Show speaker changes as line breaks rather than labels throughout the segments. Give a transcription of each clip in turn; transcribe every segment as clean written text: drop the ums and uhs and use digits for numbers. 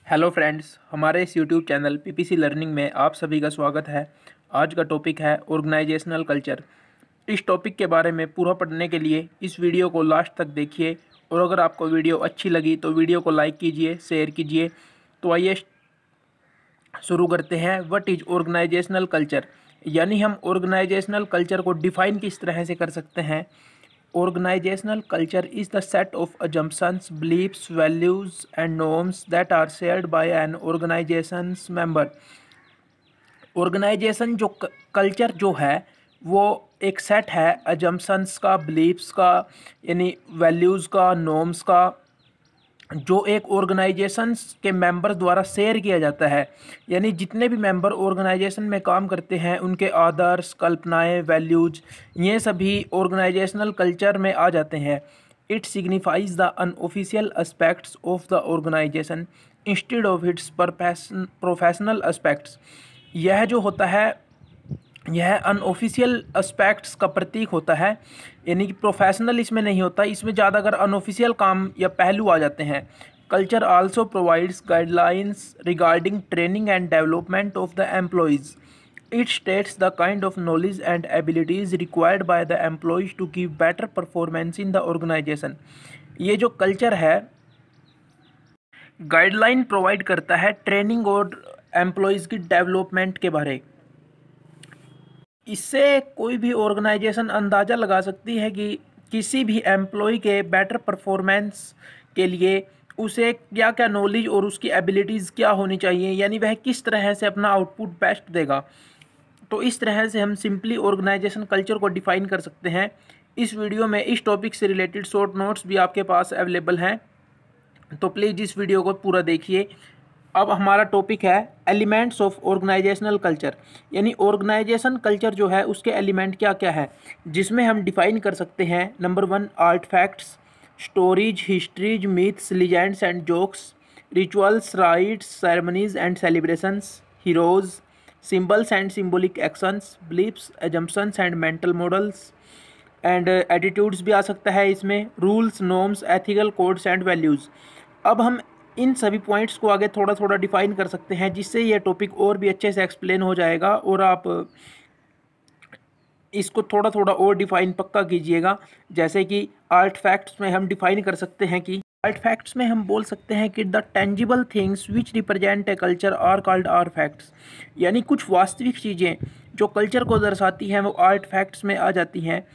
Hello friends, हमारे इस YouTube channel PPC learning में आप सभी का स्वागत है। आज का टॉपिक है ऑर्गेनाइजेशनल कल्चर। इस टॉपिक के बारे में पूरा पढ़ने के लिए इस वीडियो को लास्ट तक देखिए और अगर आपको वीडियो अच्छी लगी तो वीडियो को लाइक कीजिए, शेयर कीजिए। तो आइए शुरू करते हैं। व्हाट इज ऑर्गेनाइजेशनल कल्चर, यानी हम ऑर्गेनाइजेशनल कल्चर को डिफाइन किस तरह से कर सकते हैं। Organizational culture is the set of assumptions, beliefs, values, and norms that are shared by an organization's member. Organization जो कल्चर जो है वो एक सेट है assumptions का, beliefs का, यानी values का, norms का, जो एक ऑर्गेनाइजेशंस के मेंबर्स द्वारा शेयर किया जाता है। यानी जितने भी मेंबर ऑर्गेनाइजेशन में काम करते हैं उनके आदर्श, कल्पनाएं, वैल्यूज, ये सभी ऑर्गेनाइजेशनल कल्चर में आ जाते हैं। It signifies the unofficial aspects of the organisation instead of its professional aspects. यह जो होता है यह अनऑफिशियल एस्पेक्ट्स का प्रतीक होता है, यानी कि प्रोफेशनल इसमें नहीं होता, इसमें ज़्यादा अगर अनऑफिशियल काम या पहलू आ जाते हैं। Culture also provides guidelines regarding training and development of the employees. It states the kind of knowledge and abilities required by the employees to give better performance in the organisation. ये जो culture है guideline provide करता है training और employees की development के बारे। इससे कोई भी ऑर्गेनाइजेशन अंदाज़ा लगा सकती है कि किसी भी एम्प्लॉय के बेटर परफॉर्मेंस के लिए उसे क्या क्या नॉलेज और उसकी एबिलिटीज़ क्या होनी चाहिए, यानी वह किस तरह से अपना आउटपुट बेस्ट देगा। तो इस तरह से हम सिंपली ऑर्गेनाइजेशन कल्चर को डिफ़ाइन कर सकते हैं। इस वीडियो में इस टॉपिक से रिलेटेड शॉर्ट नोट्स भी आपके पास अवेलेबल हैं, तो प्लीज़ इस वीडियो को पूरा देखिए। अब हमारा टॉपिक है एलिमेंट्स ऑफ ऑर्गेनाइजेशनल कल्चर, यानी ऑर्गेनाइजेशन कल्चर जो है उसके एलिमेंट क्या क्या है, जिसमें हम डिफाइन कर सकते हैं। Number 1, artefacts, stories, histories, myths, legends and jokes, rituals, rites, ceremonies and celebrations, heroes, symbols and symbolic actions, beliefs, assumptions and mental models and attitudes भी आ सकता है इसमें, rules, norms, ethical codes and values. अब हम इन सभी points को आगे थोड़ा थोड़ा डिफाइन कर सकते हैं, जिससे ये टॉपिक और भी अच्छे से एक्सप्लेन हो जाएगा और आप इसको थोड़ा थोड़ा और डिफाइन पक्का कीजिएगा। जैसे कि आर्ट फैक्ट्स में हम डिफाइन कर सकते हैं कि आर्ट फैक्ट्स में हम बोल सकते हैं कि the tangible things which represent a culture are called artefacts. यानी कुछ वास्तविक चीज़ें जो कल्चर को दर्शाती हैं वो आर्ट फैक्ट्स में आ जाती हैं।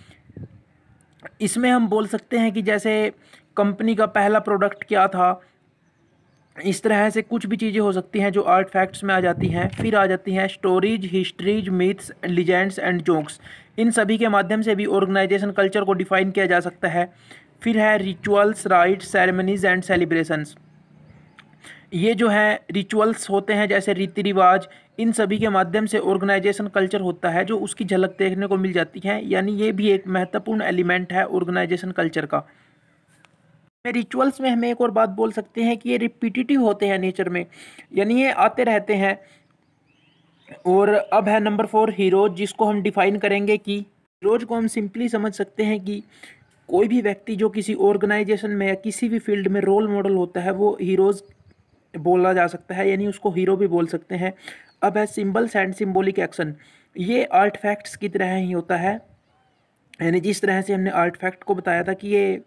इसमें हम बोल सकते हैं कि जैसे कंपनी का पहला प्रोडक्ट क्या था, इस तरह से कुछ भी चीज़ें हो सकती हैं जो आर्ट फैक्ट्स में आ जाती हैं। फिर आ जाती हैं stories, histories, myths, legends and jokes. इन सभी के माध्यम से भी ऑर्गेनाइजेशन कल्चर को डिफाइन किया जा सकता है। फिर है rituals, rites, ceremonies and celebrations. ये जो है रिचुअल्स होते हैं जैसे रीति रिवाज, इन सभी के माध्यम से ऑर्गेनाइजेशन कल्चर होता है जो उसकी झलक देखने को मिल जाती है, यानी ये भी एक महत्वपूर्ण एलिमेंट है ऑर्गेनाइजेशन कल्चर का। रिचुअल्स में हम एक और बात बोल सकते हैं कि ये रिपीटिटिव होते हैं नेचर में, यानी ये आते रहते हैं। और अब है नंबर 4, हीरोज, जिसको हम डिफाइन करेंगे कि हीरोज को हम सिंपली समझ सकते हैं कि कोई भी व्यक्ति जो किसी ऑर्गेनाइजेशन में या किसी भी फील्ड में रोल मॉडल होता है वो हीरोज बोला जा सकता है, यानी उसको हीरो भी बोल सकते हैं। अब है सिंबल्स एंड सिंबॉलिक एक्शन। ये आर्ट फैक्ट्स की तरह ही होता है, यानी जिस तरह से हमने आर्ट फैक्ट को बताया था कि ये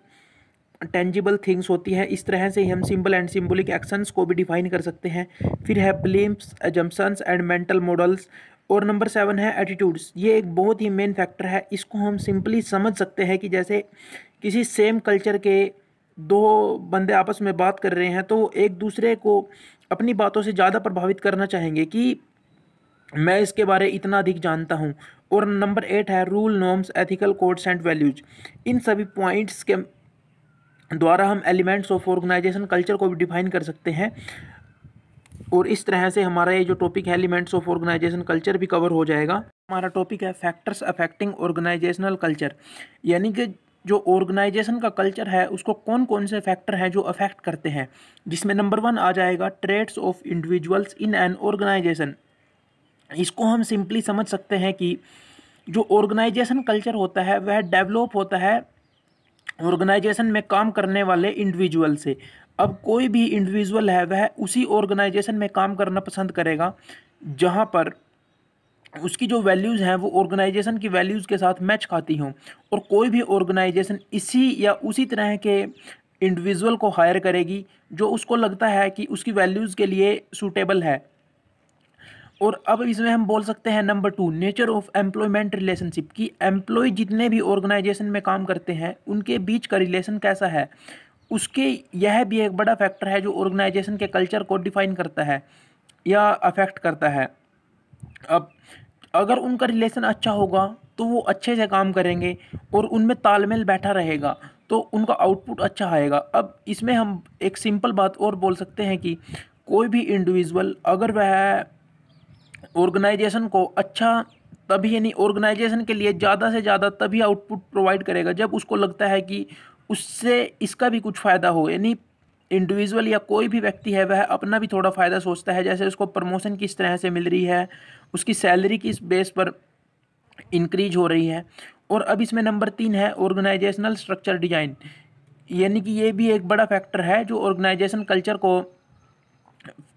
टेंजिबल थिंग्स होती है, इस तरह से ही हम सिंबल एंड सिंबॉलिक एक्शंस को भी डिफाइन कर सकते हैं। फिर है beliefs, assumptions and mental models. और नंबर 7 है एटीट्यूड्स। ये एक बहुत ही मेन फैक्टर है, इसको हम सिंपली समझ सकते हैं कि जैसे किसी सेम कल्चर के दो बंदे आपस में बात कर रहे हैं तो एक दूसरे को अपनी बातों से ज़्यादा प्रभावित करना चाहेंगे कि मैं इसके बारे इतना अधिक जानता हूँ। और नंबर 8 है rule, norms, ethical codes and values. इन सभी पॉइंट्स के द्वारा हम एलिमेंट्स ऑफ ऑर्गेनाइजेशन कल्चर को भी डिफाइन कर सकते हैं। और इस तरह से हमारा ये जो टॉपिक है एलिमेंट्स ऑफ ऑर्गेनाइजेशन कल्चर भी कवर हो जाएगा। हमारा टॉपिक है फैक्टर्स अफेक्टिंग ऑर्गेनाइजेशनल कल्चर, यानी कि जो ऑर्गेनाइजेशन का कल्चर है उसको कौन कौन से फैक्टर हैं जो अफेक्ट करते हैं, जिसमें नंबर 1 आ जाएगा traits of individuals in an organisation. इसको हम सिंपली समझ सकते हैं कि जो ऑर्गेनाइजेशन कल्चर होता है वह डेवलप होता है ऑर्गेनाइजेशन में काम करने वाले इंडिविजुअल से। अब कोई भी इंडिविजुअल है वह उसी ऑर्गेनाइजेशन में काम करना पसंद करेगा जहाँ पर उसकी जो वैल्यूज़ हैं वो ऑर्गेनाइजेशन की वैल्यूज़ के साथ मैच खाती हों, और कोई भी ऑर्गेनाइजेशन इसी या उसी तरह के इंडिविजुअल को हायर करेगी जो उसको लगता है कि उसकी वैल्यूज़ के लिए सूटेबल है। और अब इसमें हम बोल सकते हैं number 2, nature of employment relationship, की एम्प्लॉय जितने भी ऑर्गेनाइजेशन में काम करते हैं उनके बीच का रिलेशन कैसा है, उसके यह भी एक बड़ा फैक्टर है जो ऑर्गेनाइजेशन के कल्चर को डिफाइन करता है या अफेक्ट करता है। अब अगर उनका रिलेशन अच्छा होगा तो वो अच्छे से काम करेंगे और उनमें तालमेल बैठा रहेगा तो उनका आउटपुट अच्छा आएगा। अब इसमें हम एक सिंपल बात और बोल सकते हैं कि कोई भी इंडिविजुअल अगर वह ऑर्गेनाइजेशन को अच्छा तभी, यानी ऑर्गेनाइजेशन के लिए ज़्यादा से ज़्यादा तभी आउटपुट प्रोवाइड करेगा जब उसको लगता है कि उससे इसका भी कुछ फ़ायदा हो। यानी इंडिविजुअल या कोई भी व्यक्ति है वह अपना भी थोड़ा फ़ायदा सोचता है, जैसे उसको प्रमोशन किस तरह से मिल रही है, उसकी सैलरी किस बेस पर इंक्रीज हो रही है। और अब इसमें नंबर 3 है ऑर्गेनाइजेशनल स्ट्रक्चर डिजाइन, यानी कि ये भी एक बड़ा फैक्टर है जो ऑर्गेनाइजेशन कल्चर को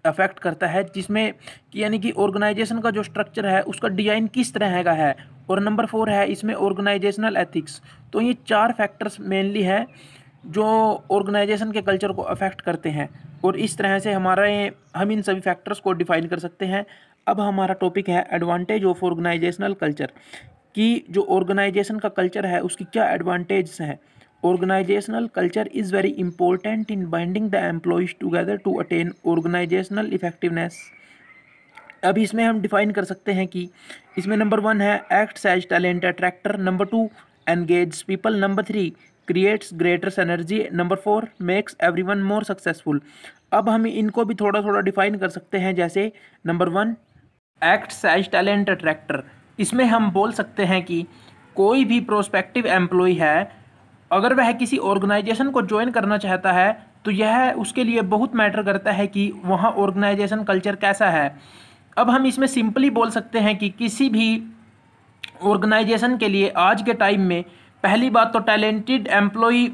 अफेक्ट करता है, जिसमें कि यानी कि ऑर्गेनाइजेशन का जो स्ट्रक्चर है उसका डिजाइन किस तरह का है। और नंबर 4 है इसमें ऑर्गेनाइजेशनल एथिक्स। तो ये 4 फैक्टर्स मेनली है जो ऑर्गेनाइजेशन के कल्चर को अफेक्ट करते हैं, और इस तरह से हम इन सभी फैक्टर्स को डिफाइन कर सकते हैं। अब हमारा टॉपिक है एडवांटेज ऑफ ऑर्गेनाइजेशनल कल्चर, कि जो ऑर्गेनाइजेशन का कल्चर है उसकी क्या एडवांटेज हैं। Organisational culture is very important in binding the employees together to attain organisational effectiveness. अभी इसमें हम डिफाइन कर सकते हैं कि इसमें नंबर 1 है acts as talent attractor, number 2 engage people, number 3 creates greater energy, number 4 makes everyone more successful. अब हम इनको भी थोड़ा थोड़ा डिफाइन कर सकते हैं, जैसे number 1 acts as talent attractor. इसमें हम बोल सकते हैं कि कोई भी प्रोस्पेक्टिव एम्प्लॉय है अगर वह किसी ऑर्गेनाइजेशन को ज्वाइन करना चाहता है तो यह उसके लिए बहुत मैटर करता है कि वहाँ ऑर्गेनाइजेशन कल्चर कैसा है। अब हम इसमें सिंपली बोल सकते हैं कि किसी भी ऑर्गेनाइजेशन के लिए आज के टाइम में पहली बात तो टैलेंटेड एम्प्लॉय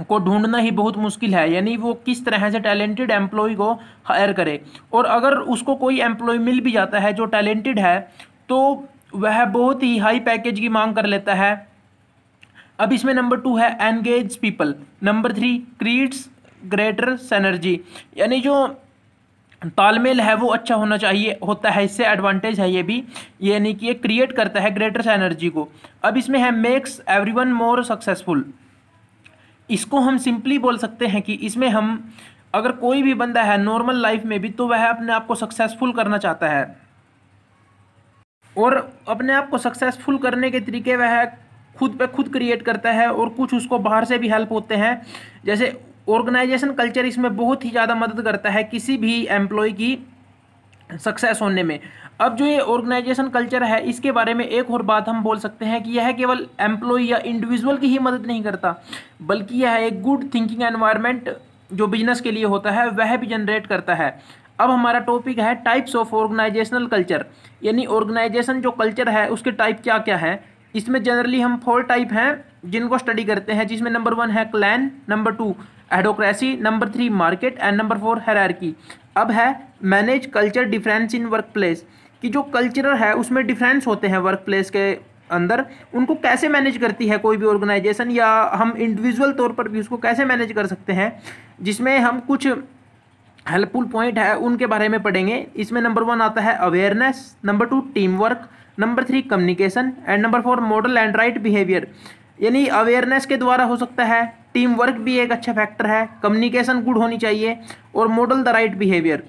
को ढूंढना ही बहुत मुश्किल है, यानी वो किस तरह से टैलेंटेड एम्प्लॉय को हायर करे। और अगर उसको कोई एम्प्लॉय मिल भी जाता है जो टैलेंटेड है तो वह बहुत ही हाई पैकेज की मांग कर लेता है। अब इसमें नंबर 2 है engage people, number 3 creates greater synergy, यानी जो तालमेल है वो अच्छा होना चाहिए होता है, इससे एडवांटेज है ये भी, यानी कि ये क्रिएट करता है ग्रेटर एनर्जी को। अब इसमें है मेक्स एवरीवन मोर सक्सेसफुल। इसको हम सिंपली बोल सकते हैं कि इसमें हम अगर कोई भी बंदा है नॉर्मल लाइफ में भी तो वह अपने आप को सक्सेसफुल करना चाहता है, और अपने आप को सक्सेसफुल करने के तरीके वह खुद पे खुद क्रिएट करता है, और कुछ उसको बाहर से भी हेल्प होते हैं। जैसे ऑर्गेनाइजेशन कल्चर इसमें बहुत ही ज़्यादा मदद करता है किसी भी एम्प्लॉय की सक्सेस होने में। अब जो ये ऑर्गेनाइजेशन कल्चर है इसके बारे में एक और बात हम बोल सकते हैं कि यह केवल एम्प्लॉय या इंडिविजुअल की ही मदद नहीं करता, बल्कि यह एक गुड थिंकिंग एनवायरनमेंट जो बिजनेस के लिए होता है वह भी जनरेट करता है। अब हमारा टॉपिक है टाइप्स ऑफ ऑर्गेनाइजेशनल कल्चर, यानी ऑर्गेनाइजेशन जो कल्चर है उसके टाइप क्या क्या है। इसमें जनरली हम 4 टाइप हैं जिनको स्टडी करते हैं, जिसमें नंबर 1 है clan, number 2 adhocracy, number 3 market and number 4 hierarchy. अब है manage culture difference in workplace, कि जो कल्चर है उसमें डिफरेंस होते हैं वर्क प्लेस के अंदर, उनको कैसे मैनेज करती है कोई भी ऑर्गेनाइजेशन, या हम इंडिविजुअल तौर पर भी उसको कैसे मैनेज कर सकते हैं, जिसमें हम कुछ हेल्पफुल पॉइंट है उनके बारे में पढ़ेंगे। इसमें नंबर 1 आता है awareness, number 2 team work, number 3 communication and number 4 model and right behaviour. यानी अवेयरनेस के द्वारा हो सकता है, टीम वर्क भी एक अच्छा फैक्टर है, कम्युनिकेशन गुड होनी चाहिए, और मॉडल द राइट बिहेवियर।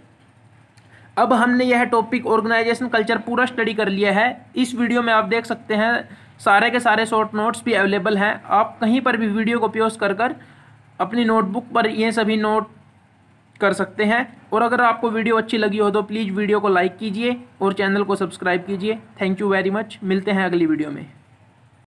अब हमने यह टॉपिक ऑर्गेनाइजेशन कल्चर पूरा स्टडी कर लिया है। इस वीडियो में आप देख सकते हैं सारे के सारे शॉर्ट नोट्स भी अवेलेबल हैं, आप कहीं पर भी वीडियो को पॉज कर अपनी नोटबुक पर ये सभी नोट कर सकते हैं। और अगर आपको वीडियो अच्छी लगी हो तो प्लीज़ वीडियो को लाइक कीजिए और चैनल को सब्सक्राइब कीजिए। थैंक यू वेरी मच, मिलते हैं अगली वीडियो में।